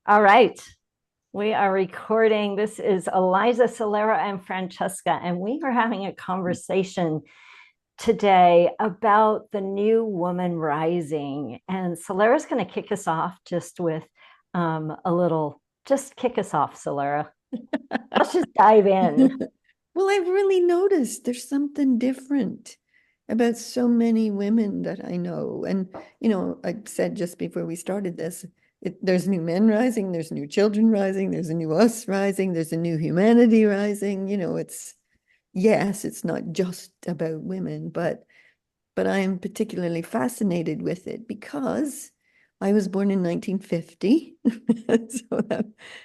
All right. We are recording. This is Aliza, Soleira, and Francesca, and we are having a conversation today about the new woman rising. And Soleira's going to kick us off just with a little, just kick us off, Soleira. Let's just dive in. Well, I've really noticed there's something different about so many women that I know. And, I said just before we started this, there's new men rising, there's new children rising, there's a new us rising, there's a new humanity rising. Yes, it's not just about women, but I am particularly fascinated with it because I was born in 1950. So,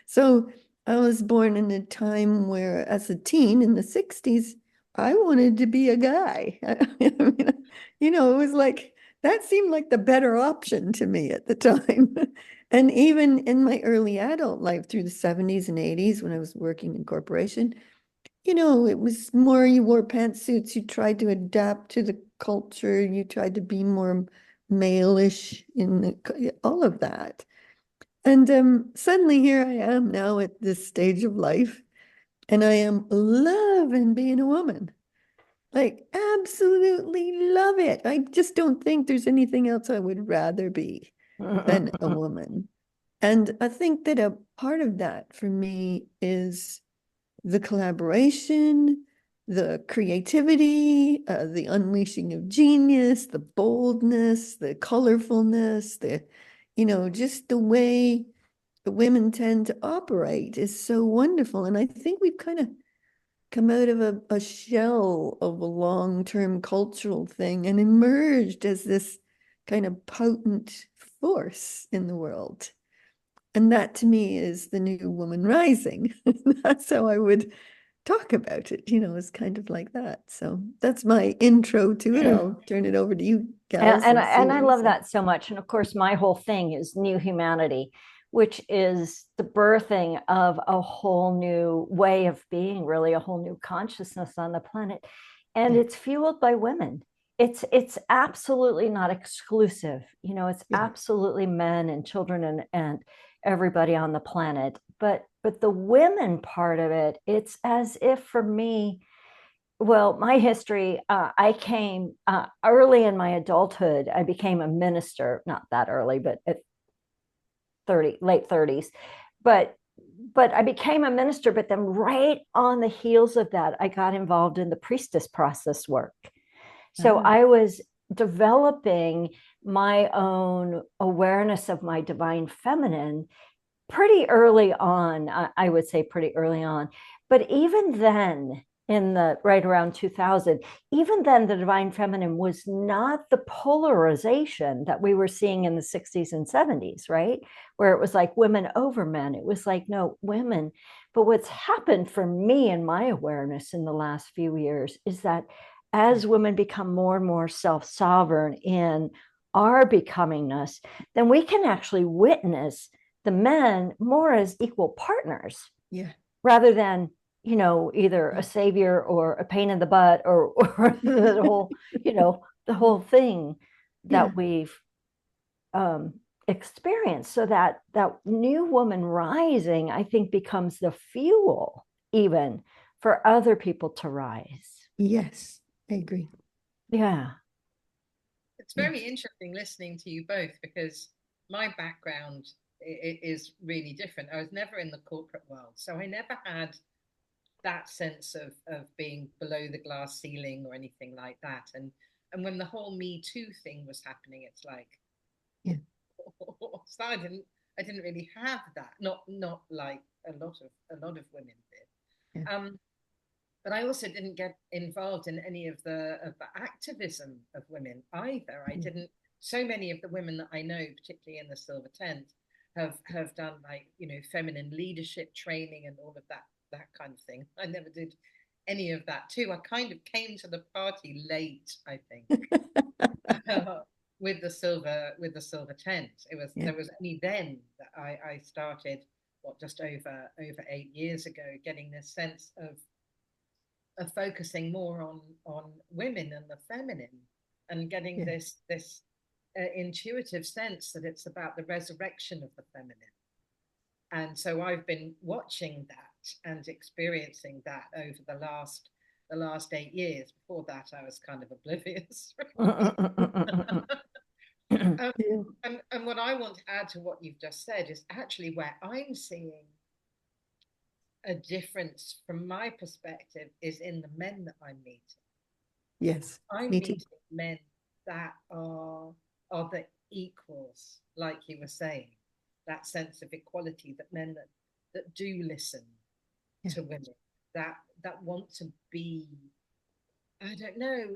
so I was born in a time where, as a teen in the 60s, I wanted to be a guy. I mean, it was like that seemed like the better option to me at the time. And even in my early adult life through the 70s and 80s, when I was working in corporation, it was more you wore pantsuits, you tried to adapt to the culture, you tried to be more male-ish in all of that. And suddenly here I am now at this stage of life, and I am loving being a woman. Like, absolutely love it. I just don't think there's anything else I would rather be than a woman. And I think that a part of that for me is the collaboration, the creativity, the unleashing of genius, the boldness, the colorfulness, just the way the women tend to operate is so wonderful. And I think we've kind of come out of a shell of a long-term cultural thing and emerged as this kind of potent force in the world. And that to me is the new woman rising. That's how I would talk about it, is kind of like that. So that's my intro to it. I'll turn it over to you and, gals and, and see and what I you love say. that so much. And of course, my whole thing is new humanity, which is the birthing of a whole new way of being, really a whole new consciousness on the planet. And Yeah, it's fueled by women. It's absolutely not exclusive. It's yeah, absolutely men and children and everybody on the planet. But the women part of it, it's as if for me, well, my history, I came early in my adulthood. I became a minister, not that early, but at 30, late 30s. But but I became a minister, but then right on the heels of that, I got involved in the priestess process work. So uh-huh. I was developing my own awareness of my divine feminine pretty early on. I would say pretty early on. But even then, in the right around 2000, even then, the divine feminine was not the polarization that we were seeing in the 60s and 70s, right? Where it was like women over men. It was like, no, women. But what's happened for me in my awareness in the last few years is that Yeah, as women become more and more self sovereign in our becomingness, then we can actually witness the men more as equal partners yeah, rather than either a yeah. savior or a pain in the butt or the whole the whole thing Yeah, that we've um experienced. So that new woman rising, I think, becomes the fuel even for other people to rise. yes, I agree. Yeah. It's very interesting listening to you both because my background is really different. I was never in the corporate world, so I never had that sense of being below the glass ceiling or anything like that. And when the whole Me Too thing was happening, it's like, Yeah, so I didn't really have that. Not like a lot of women yeah, did. But I also didn't get involved in any of the activism of women either. I yeah, didn't. So many of the women that I know, particularly in the Silver Tent, have done like feminine leadership training and all of that kind of thing. I never did any of that too. I kind of came to the party late, I think, with the Silver Tent. yeah, There was only then that I started just over 8 years ago, getting this sense of focusing more on women and the feminine, and getting yeah, this intuitive sense that it's about the resurrection of the feminine. And so I've been watching that and experiencing that over the last 8 years. Before that, I was kind of oblivious. um, Yeah. and what I want to add to what you've just said is actually where I'm seeing a difference from my perspective is in the men that I'm meeting. Yes, I'm me too. meeting men that are the equals, like you were saying, that sense of equality, that men that do listen Yeah. to women, that want to be, I don't know,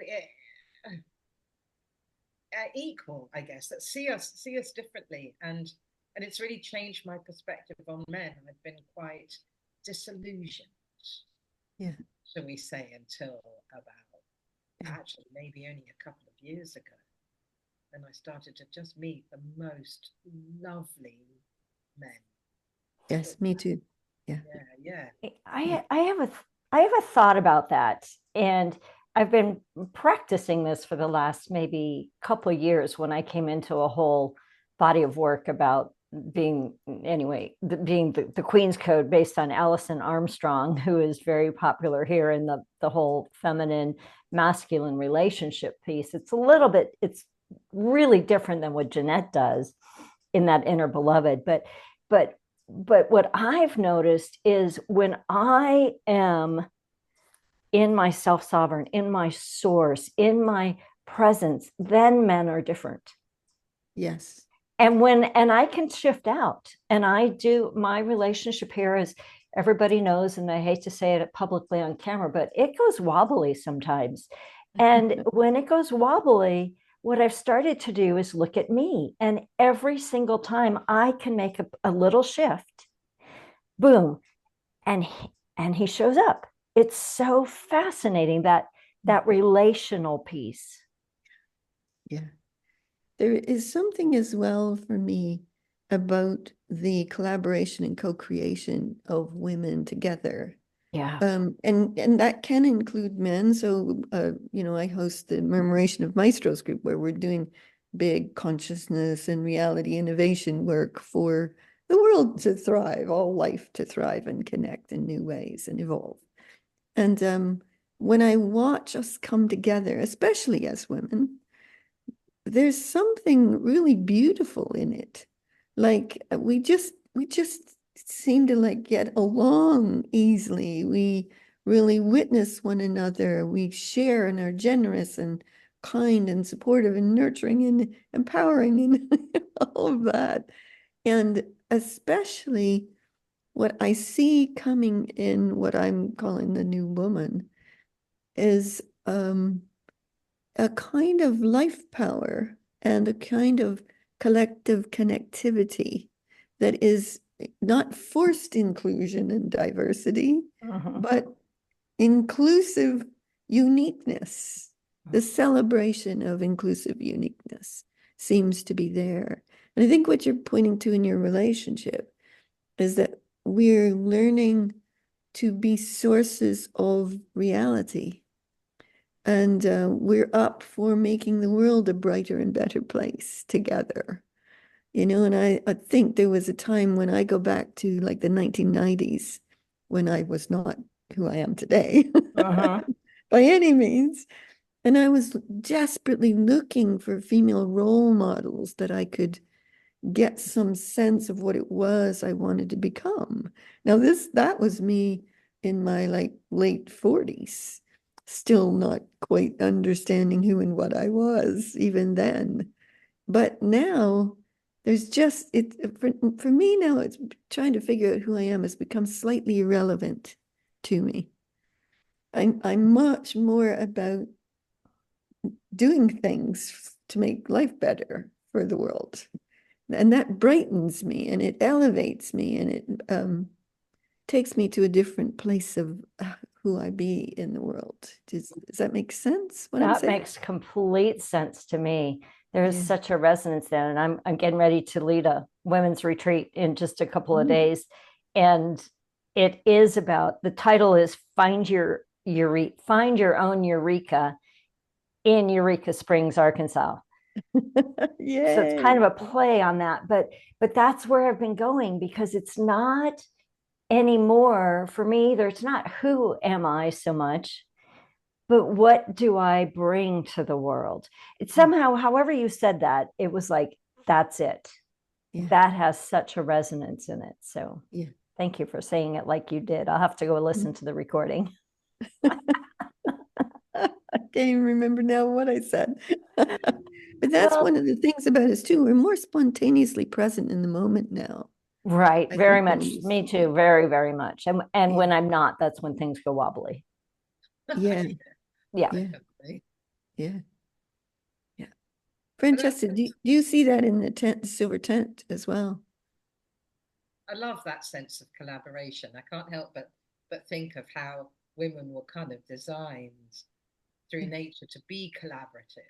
equal, I guess, that see us differently, and it's really changed my perspective on men. I've been quite disillusioned, Yeah. shall we say, until about Yeah. actually maybe only a couple of years ago, when I started to just meet the most lovely men. Yes, me too. Yeah. Yeah. I have a thought about that, and I've been practicing this for the last maybe couple of years when I came into a whole body of work about being being the Queen's Code based on Alison Armstrong, who is very popular here in the whole feminine masculine relationship piece. It's really different than what Jeanette does in that inner beloved, but but what I've noticed is when I am in my self sovereign, in my source, in my presence, then men are different. Yes. And I can shift out, and I do. My relationship here is, everybody knows, and I hate to say it publicly on camera, but it goes wobbly sometimes. And when it goes wobbly, what I've started to do is look at me, and every single time I can make a little shift, boom, and he shows up. It's so fascinating, that relational piece. Yeah. There is something as well for me about the collaboration and co-creation of women together. Yeah. And that can include men. So, I host the Murmuration of Maestros group, where we're doing big consciousness and reality innovation work for the world to thrive, all life to thrive and connect in new ways and evolve. And when I watch us come together, especially as women, there's something really beautiful in it. Like we just seem to like get along easily. We really witness one another. We share and are generous and kind and supportive and nurturing and empowering and all of that. And especially what I see coming in what I'm calling the new woman is a kind of life power and a kind of collective connectivity that is not forced inclusion and diversity, but inclusive uniqueness. The celebration of inclusive uniqueness seems to be there. And I think what you're pointing to in your relationship is that we're learning to be sources of reality. And we're up for making the world a brighter and better place together. And I think there was a time when I go back to like the 1990s when I was not who I am today by any means. And I was desperately looking for female role models that I could get some sense of what it was I wanted to become. Now that was me in my like late 40s, still not quite understanding who and what I was even then. But now there's just it for me now, it's trying to figure out who I am has become slightly irrelevant to me. I'm much more about doing things to make life better for the world. And that brightens me and it elevates me and it takes me to a different place of who I be in the world. Does that make sense? What I'm That saying? makes complete sense to me. There's Yeah. such a resonance there, and I'm getting ready to lead a women's retreat in just a couple of days, and it is about, the title is find your own Eureka in Eureka Springs, Arkansas. So it's kind Yay. of a play on that, but that's where I've been going, because it's not anymore for me either. It's not who am I so much, but what do I bring to the world? It's somehow, however you said that, it was like, that's it. Yeah. That has such a resonance in it. So Yeah. thank you for saying it like you did. I'll have to go listen to the recording. I can't even remember now what I said. But that's Well, one of the things about us too. We're more spontaneously present in the moment now, right, I very think, than we much. used Me to be. too, very, very much. And Yeah. when I'm not, that's when things go wobbly. Yeah. Yeah. Yeah. Definitely. Yeah. Yeah. But Francesca, do you see that in the tent, the silver tent as well? I love that sense of collaboration. I can't help but think of how women were kind of designed through Yeah. nature to be collaborative.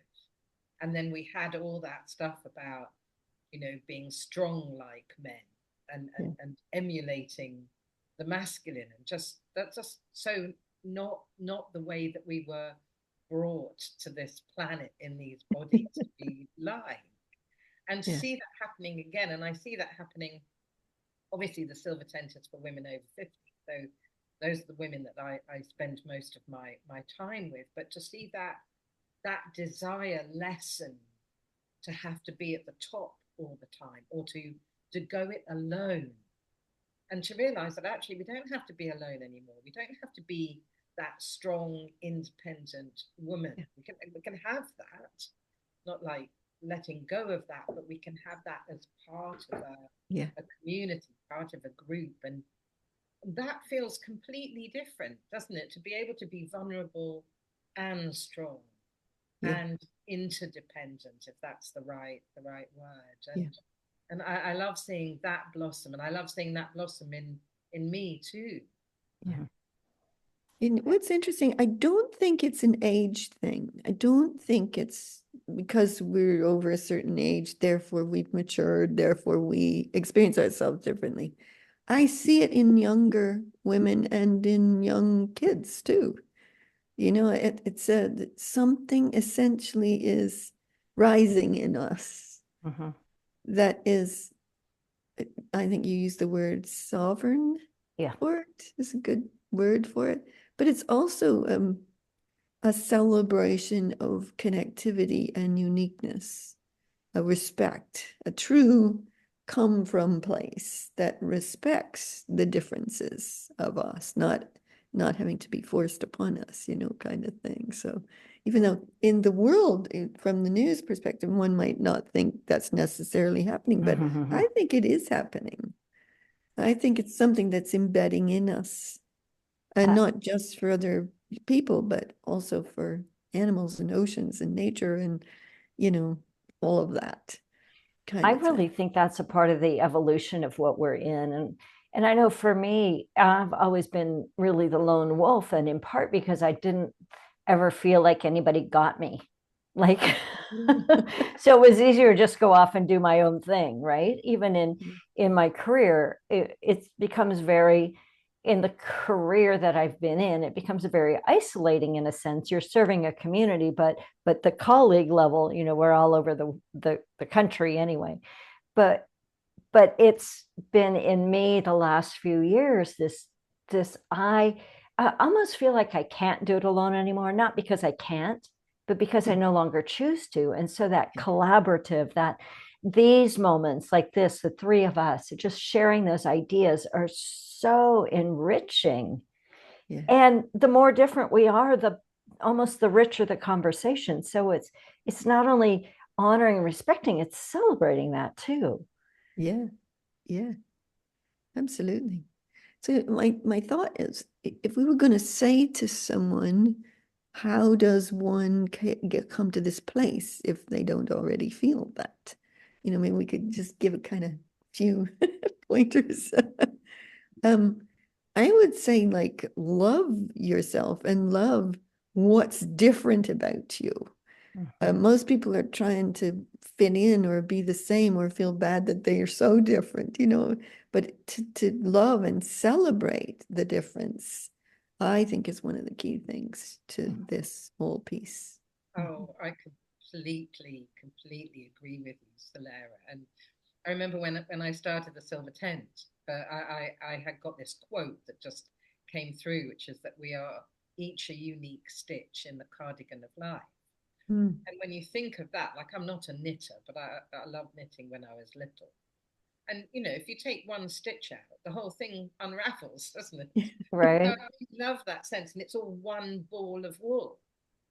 And then we had all that stuff about, being strong like men and, Yeah. and, and emulating the masculine, and just that's just so not the way that we were brought to this planet in these bodies to be lying. And to Yeah. see that happening again, and I see that happening, obviously the silver tent is for women over 50. So those are the women that I spend most of my time with. But to see that desire lessen to have to be at the top all the time, or to go it alone, and to realize that actually we don't have to be alone anymore. We don't have to be that strong, independent woman. Yeah. We can have that, not like letting go of that, but we can have that as part of Yeah. a community, part of a group. And that feels completely different, doesn't it? To be able to be vulnerable and strong Yeah. and interdependent, if that's the right word. Yeah. And I love seeing that blossom, and I love seeing that blossom in me too. Yeah. And what's interesting, I don't think it's an age thing. I don't think it's because we're over a certain age, therefore we've matured, therefore we experience ourselves differently. I see it in younger women and in young kids too. It's something essentially is rising in us Mm-hmm. that is, I think you used the word sovereign Yeah. for it, is a good word for it. But it's also a celebration of connectivity and uniqueness, a respect, a true come from place that respects the differences of us, not having to be forced upon us, kind of thing. So even though in the world, from the news perspective, one might not think that's necessarily happening, but Mm-hmm. I think it is happening. I think it's something that's embedding in us, and not just for other people, but also for animals and oceans and nature and, you know, all of that I kind of really thing. think that's a part of the evolution of what we're in. And I know for me, I've always been really the lone wolf, and in part because I didn't ever feel like anybody got me. Like, so it was easier to just go off and do my own thing, right? Even in my career, it becomes very, in the career that I've been in, it becomes very isolating in a sense. You're serving a community, but the colleague level, we're all over the country anyway. But it's been in me the last few years, this I almost feel like I can't do it alone anymore, not because I can't, but because I Yeah, no longer choose to. And so that yeah, collaborative, that these moments like this, the three of us just sharing those ideas, are so enriching. yeah, And the more different we are, the almost the richer the conversation. So it's not only honoring and respecting, it's celebrating that too. yeah, yeah, absolutely. So my thought is, if we were going to say to someone, how does one come to this place if they don't already feel that? Maybe we could just give a kind of few pointers. Um, I would say, like, love yourself and love what's different about you. Mhm. Most people are trying to fit in or be the same or feel bad that they are so different, but to love and celebrate the difference, I think is one of the key things to this whole piece. Mhm. Oh, I completely agree with you, Soleira. And I remember when I started the Silver Tent, I had got this quote that just came through, which is that we are each a unique stitch in the cardigan of life. Mm. And when you think of that, like I'm not a knitter, but I loved knitting when I was little. And you know, if you take one stitch out, the whole thing unravels, doesn't it? So Right. I love that sense, and it's all one ball of wool.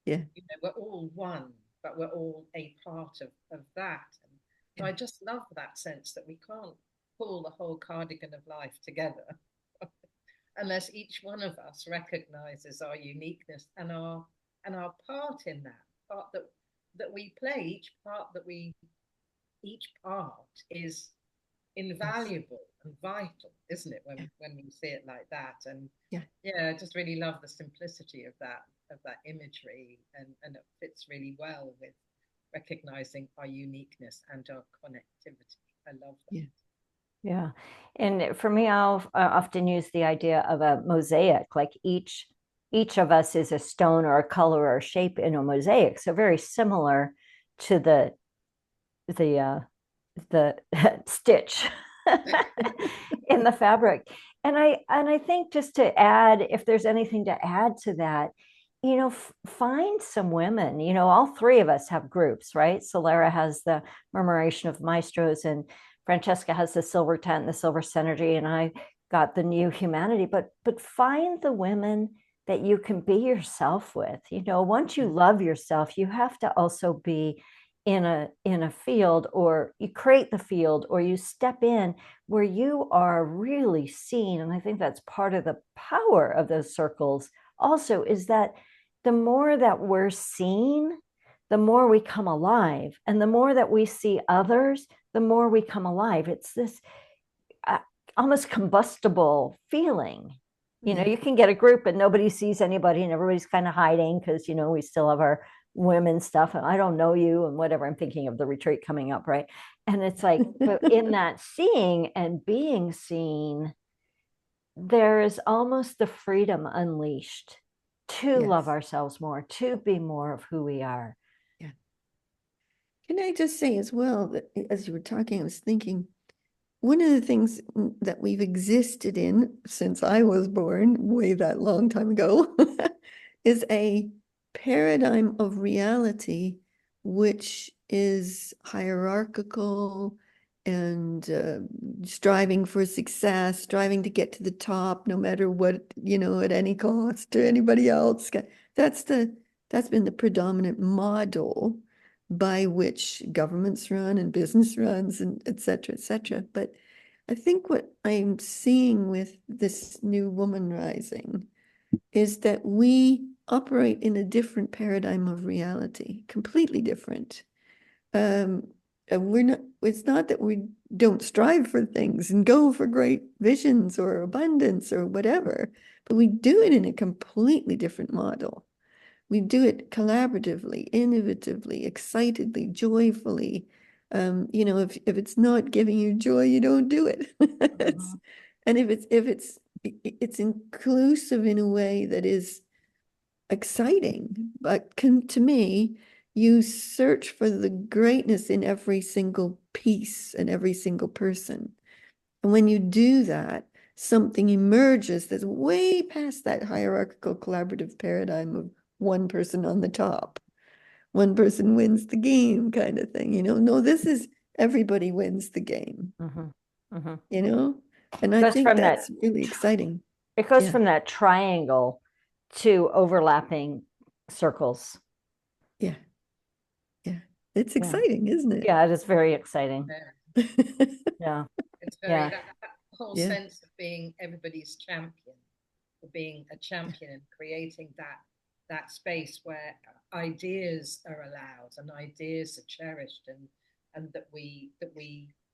Yeah. You know, we're all one, but we're all a part of that. And so Yeah. I just love that sense that we can't pull the whole cardigan of life together unless each one of us recognizes our uniqueness and our part in that part that we play, each part is Yes. invaluable and vital, isn't it, Yeah. when we see it like that? And Yeah. yeah, I just really love the simplicity of that imagery, and it fits really well with recognizing our uniqueness and our connectivity. I love that. Yeah. Yeah. And for me, I'll often use the idea of a mosaic, like each of us is a stone or a color or a shape in a mosaic. So very similar to the the stitch in the fabric. And I think just to add, if there's anything to add to that, find some women. All three of us have groups, right? Soleira has the Murmuration of Maestros, and Francesca has the Silver Tent, the Silver Synergy, and I got the New Humanity. But find the women that you can be yourself with. Once you love yourself, you have to also be in a field, or you create the field, or you step in where you are really seen. And I think that's part of the power of those circles also, is that the more that we're seen, the more we come alive, and the more that we see others, the more we come alive. It's this uh, almost combustible feeling. Yeah. You can get a group and nobody sees anybody, and everybody's kind of hiding because we still have our women stuff, and I don't know you and whatever. I'm thinking of the retreat coming up, right? And it's like, but in that seeing and being seen, there is almost the freedom unleashed to love Yes. ourselves more, to be more of who we are. Yeah. Can I just say as well that as you were talking, I was thinking one of the things that we've existed in since I was born, way that long time ago, is a paradigm of reality which is hierarchical and striving for success, striving to get to the top, no matter what, at any cost to anybody else. That's been the predominant model by which governments run and business runs and et cetera, et cetera. But I think what I'm seeing with this new woman rising is that we operate in a different paradigm of reality, completely different. It's not that we don't strive for things and go for great visions or abundance or whatever, but we do it in a completely different model. We do it collaboratively, innovatively, excitedly, joyfully. If it's not giving you joy, you don't do it. Mhm. And if it's inclusive in a way that is exciting, but to me, you search for the greatness in every single piece and every single person. And when you do that, something emerges that's way past that hierarchical collaborative paradigm of one person on the top. One person wins the game kind of thing, No, this is everybody wins the game, Mhm. Mhm. you know? And I Goes think from that that's really exciting. it goes Yeah, from that triangle to overlapping circles. yeah, yeah. It's Yeah. exciting, isn't it? Yeah, it is very exciting. Yeah. Yeah. It's very Yeah. that whole Yeah, sense of being everybody's champion, of being a champion and creating that space where ideas are allowed and ideas are cherished, and that we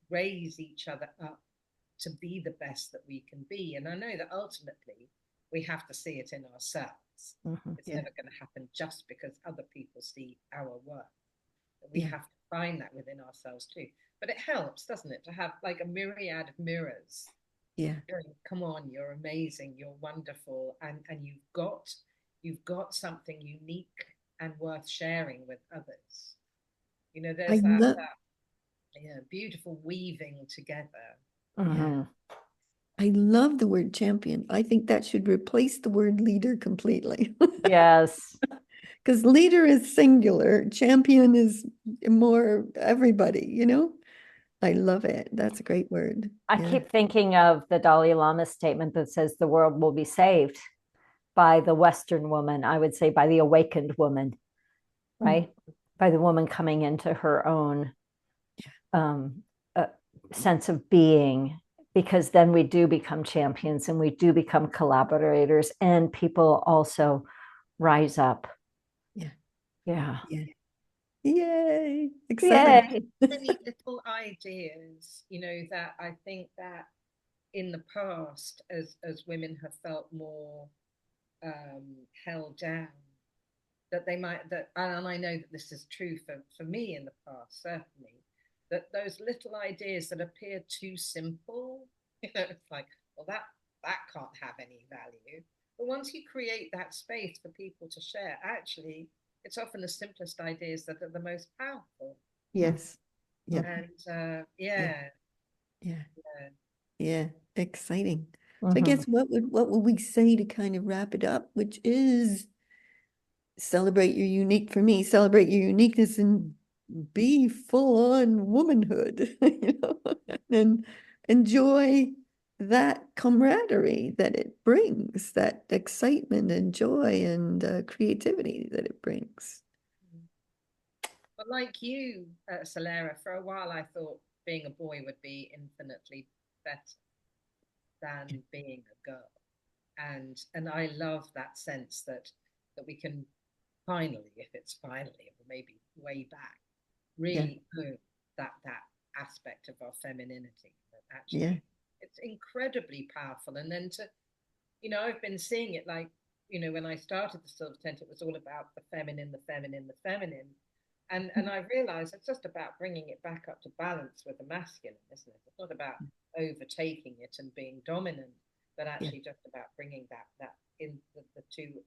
raise each other up to be the best that we can be. And I know that ultimately we have to see it in ourselves. Mhm. It's yeah, never going to happen just because other people see our work. We yeah, have to find that within ourselves too. But it helps, doesn't it, to have like a myriad of mirrors yeah, going, come on, you're amazing, you're wonderful, and you've got something unique and worth sharing with others. You know, there's I that love, beautiful weaving together. yeah. I love the word champion. I think that should replace the word leader completely. Yes. Because leader is singular, champion is more everybody, you know? I love it. That's a great word. I Yeah. keep thinking of the Dalai Lama statement that says the world will be saved by the Western woman. I would say by the awakened woman, right? By the woman coming into her own um, sense of being, because then we do become champions and we do become collaborators, and people also rise up. Yeah. Yeah. Yeah. Yay. Exciting. Yay. Many little ideas, you know, that I think that in the past, as women have felt more held down, that they might that and I know that this is true for me in the past, certainly, that those little ideas that appear too simple, you know, it's like, well, that can't have any value. But once you create that space for people to share, actually it's often the simplest ideas that are the most powerful. Yes. Yeah. And Yeah. yeah, Yeah. yeah. Yeah. Exciting. So I Mhm. guess what would we say to kind of wrap it up, which is celebrate your unique, for me, celebrate your uniqueness and be full on womanhood, you know, and enjoy that camaraderie that it brings, that excitement and joy and creativity that it brings. But like you, Soleira, for a while I thought being a boy would be infinitely better than being a girl. And I love that sense that we can finally, if it's finally, or maybe way back, Yeah. really own that aspect of our femininity. That Yeah. actually it's incredibly powerful. And then to, you know, I've been seeing it like, you know, when I started the Silver Tent, it was all about the feminine, the feminine, the feminine. And I realized it's just about bringing it back up to balance with the masculine, isn't it? It's not about overtaking it and being dominant, but Yeah. actually just about bringing that in the two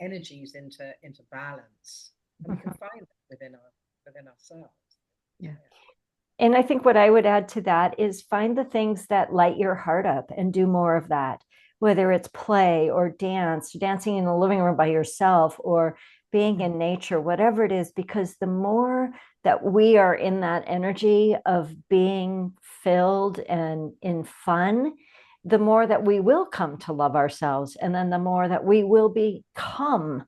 energies into balance, and we can find it within ourselves. Yeah. And I think what I would add to that is find the things that light your heart up and do more of that, whether it's play or dance, dancing in the living room by yourself or being in nature, whatever it is, because the more that we are in that energy of being filled and in fun, the more that we will come to love ourselves. And then the more that we will become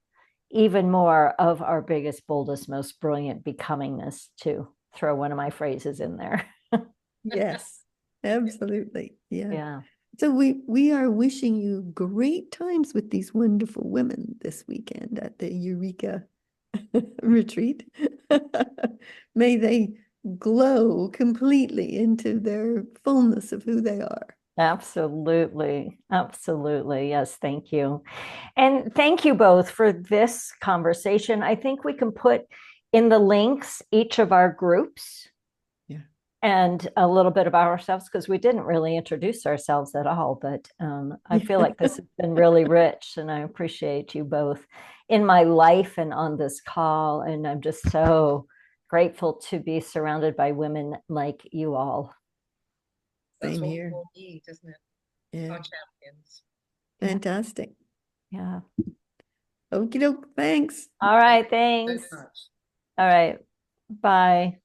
even more of our biggest, boldest, most brilliant becomingness, to throw one of my phrases in there. Yes, absolutely. Yeah. Yeah. So we are wishing you great times with these wonderful women this weekend at the Eureka retreat. May they glow completely into their fullness of who they are. Absolutely. Absolutely. Yes. Thank you. And thank you both for this conversation. I think we can put in the links each of our groups Yeah. and a little bit about ourselves, because we didn't really introduce ourselves at all. But I feel like this has been really rich, and I appreciate you both in my life and on this call. And I'm just so grateful to be surrounded by women like you all. That's Same what we here. all need, isn't it? Yeah. Our champions. Fantastic. Yeah. Okie doke. Thanks. All right. So Thanks. much. All right. Bye.